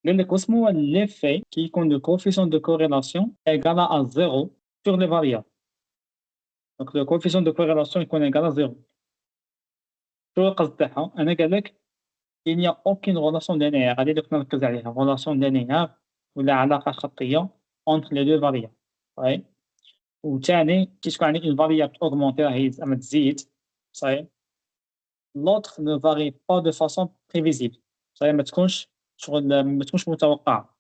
قال لك واسمه l'effet qui يكون le coefficient de corrélation égal à 0 sur les variables. Donc le coefficient de corrélation يكون égal à 0. شنو القصد تاعها؟ أنا قال لك il n'y a aucune relation linéaire هذه اللي كنا نركز عليها relation linéaire ولا علاقة خطية entre les deux variables. صحيح؟ وثاني كي تكون عندك une variable augmentée راهي زعما تزيد صحيح؟ l'autre ne varie pas de façon prévisible. صحيح ما تكونش شغل ما تكونش متوقعة.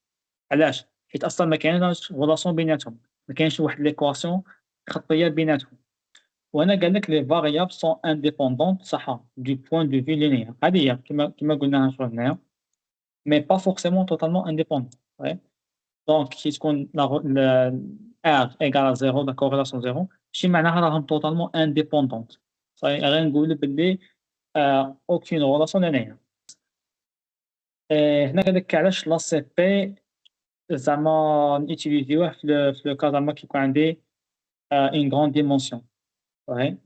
علاش؟ حيت أصلًا ما كايناش relation بيناتهم، ما كاينش واحد l'équation خطية بيناتهم. وهنا قال لك les variables sont indépendantes صح du point de vue linéaire. هذه هي كيما قلناها شغل هنايا mais pas forcément totalement indépendantes. Ouais. Donc كي تكون R égale à 0 la corrélation 0 ماشي معناها راهم totalement indépendantes. صحيح غير نقولوا باللي aucune relation linéaire. هنا قال لك علاش لا سي بي زعما نيتيليزيوه في لو كا زعما كيكون عندي une grande dimension. Ouais.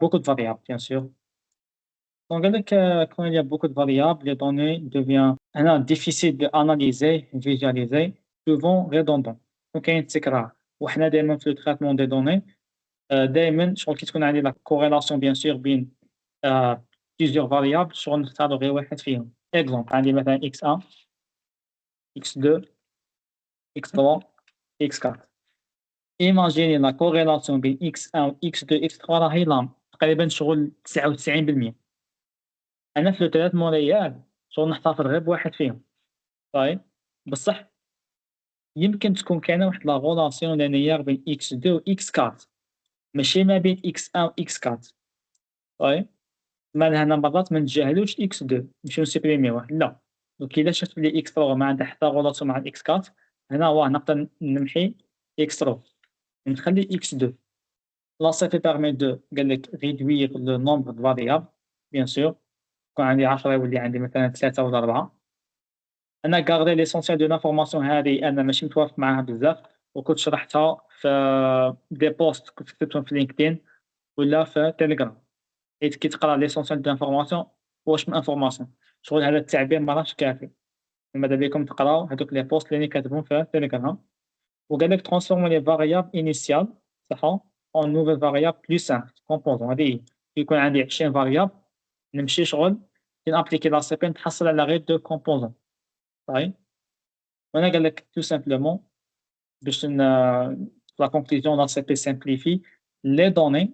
Beaucoup de variables, bien sûr. Donc, quand il y a beaucoup de variables, les données deviennent difficiles d'analyser, visualiser, souvent redondantes. Donc, il y a une تكرار. وحنا دائما في le traitement des données دائما شغل كي تكون عندي la corrélation bien sûr بين plusieurs variables شغل نختاروا غير واحد فيهم. Exemple عندي مثلا x1 x2 x3 x4. Imaginez la corrélation بين x1 x2 x3 راهي تقريبا شغل 99%. أنا في ال3 مونيال شغل نحتفظ غير بواحد فيهم. صاي بصح يمكن تكون كاينة واحد لا غولاسيون لينيير بين x2 و x4 ماشي ما بين x1 و x4. صاي مالها هنا مرات ما نتجاهلوش x2 نمشيو نسوبريميوه لا. دونك إلا شفت بلي x3 ما عندها حتى غولاسيون مع x4 هنا نقدر نمحي x3 ونخلي x2. La CP permet de قال لك réduire le nombre de variables bien sûr. يكون عندي 10 يولي عندي مثلًا 3 ولا 4. أنا garder l'essentiel de l'information هذه أنا ماشي متوافق معاها بزاف، وكنت شرحتها في des posts كنت كتبتهم في LinkedIn ولا في Telegram. حيت كي تقرا l'essentiel de l'information واش من information شغل هذا التعبير ماراهش كافي. ماذا بيكم تقراو هادوك les posts اللي كاتبهم في Telegram. وقال لك transformer les variables initiales صح en nouvelles variables plus simples composants. هذه هي. يكون عندي 20 variable نمشي شغل نابليكي لا سي بي نتحصل على غير 2 composants. صحيح. وهنا قال لك tout simplement باش la conclusion la CP simplifie les données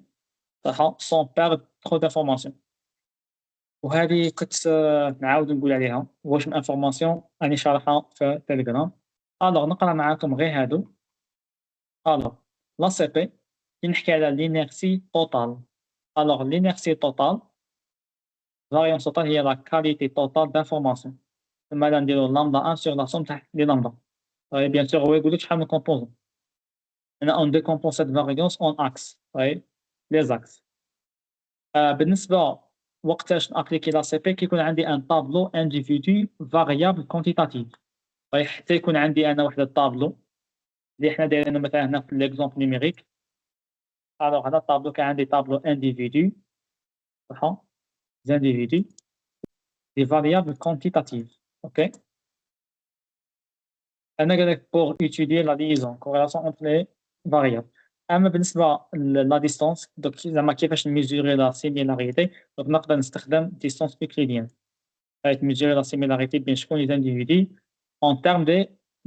صح sans perdre trop d'informations. وهذه كنت نعاود نقول عليها واش من انفورماسيون راني شارحها في تيليجرام. الوغ نقرا معاكم غير هادو. الوغ لا سي بي كي نحكي على l'inertie totale. الوغ l'inertie totale variance totale هي la qualité totale d'information. ثم نديرو لامدا 1 sur la somme تاع لي لامدا. بيان سور هو يقول لك شحال من كومبوزون. هنا on décompose cette variance en axes. les axes. بالنسبة وقتاش نابليكي لا سي بي كيكون عندي ان طابلو انديفيدو فاريابل كونتيتاتيف. حتى يكون عندي انا واحد الطابلو اللي حنا دايرينه مثلا هنا في ليكزومبل نيميريك. الوغ هذا الطابلو كان عندي طابلو انديفيدو صح زانديفيدو دي فاريابل كونتيتاتيف. اوكي انا قال لك بور étudier la liaison corrélation entre les variables. اما بالنسبه لا ديستونس دوك زعما كيفاش نميزوري لا سيميلاريتي دونك نقدر نستخدم ديستونس euclidienne. mesurer la similarité بين شكون les individus en termes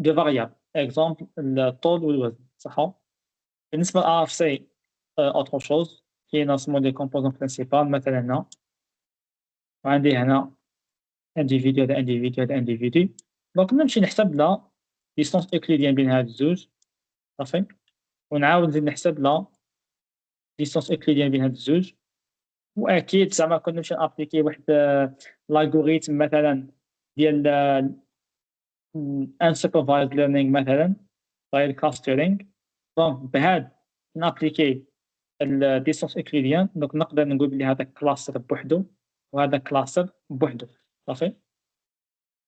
de variables. exemple الطول والوزن صح. بالنسبة للRFC autre chose كاين اسمه des composants principaux مثلا هنا وعندي هنا individu هذا individu هذا individu. دونك نمشي نحسب لا distance euclidienne بين هاد الزوج صافي ونعاود نزيد نحسب لا distance euclidienne بين هاد الزوج. وأكيد زعما كون نمشي نابليكي واحد l'algorithme مثلا ديال unsupervised learning مثلا غير clustering. دونك بهاد نابليكي الديستونس euclidienne دونك نقدر نقول بلي هذا كلاستر بوحدو وهذا كلاستر بوحدو صافي.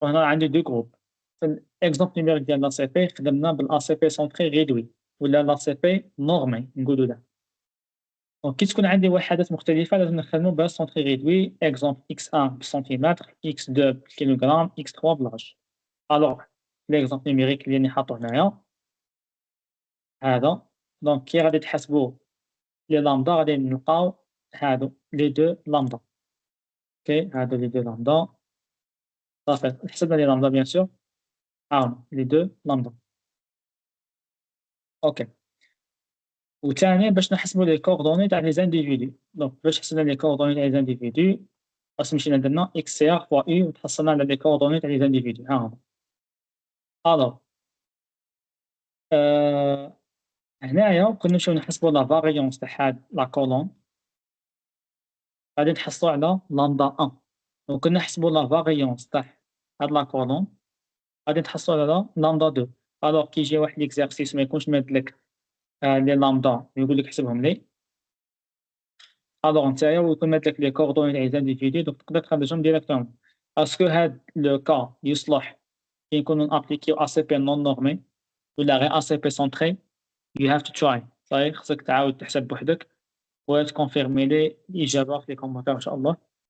وهنا عندي دو جروب. في الاكزومبل نيميريك ديال لا سي بي خدمنا بالا سي بي سونطري ريدوي ولا لا سي بي نورمي نقولوا له. دونك كي تكون عندي وحدات مختلفة لازم نخدمو بالسونتري ريدوي. إكزومبل X1 بالسنتيمتر، X2 بالكيلوغرام، X3 باللاج. ألوغ ليكزومبل نيميريك اللي راني حاطو هنايا هذا، دونك كي غادي تحسبو لي لامدا غادي نلقاو هادو لي دو لامدا. أوكي، هادو لي دو لامدا صافي حسبنا لي لامدا بيان سور، ها هما لي دو لامدا. أوكي، وثاني باش نحسبو لي كوردوني تاع لي زانديفيدو. دونك باش حسبنا لي كوردوني تاع لي زانديفيدو خاص مشينا درنا XCR fois U وتحصلنا على لي كوردوني تاع لي زانديفيدو ها هما. ألوغ هنايا كنا نمشيو نحسبو لا فاريونس تاع هاد لا كولون غادي نحصلو على لامدا 1، وكنا نحسبو لا فاريونس تاع هاد لا كولون غادي نتحصلو على لامدا 2. ألوغ كي يجي واحد ليكزارسيس ما يكونش مادلك لي لامدا ويقول لك حسبهم لي، ألوغ نتايا ويكون مادلك لي كوردوني تاع لي زانديفيدو دونك تقدر تخرجهم ديريكتومون. اسكو هاد لو كا يصلح كي نكونو نابليكيو ACP non normé ولا غير ACP centré؟ you have to try. صايي خصك تعاود تحسب بوحدك وتكونفيرمي لي الإجابة في لي كومونتير إن شاء الله.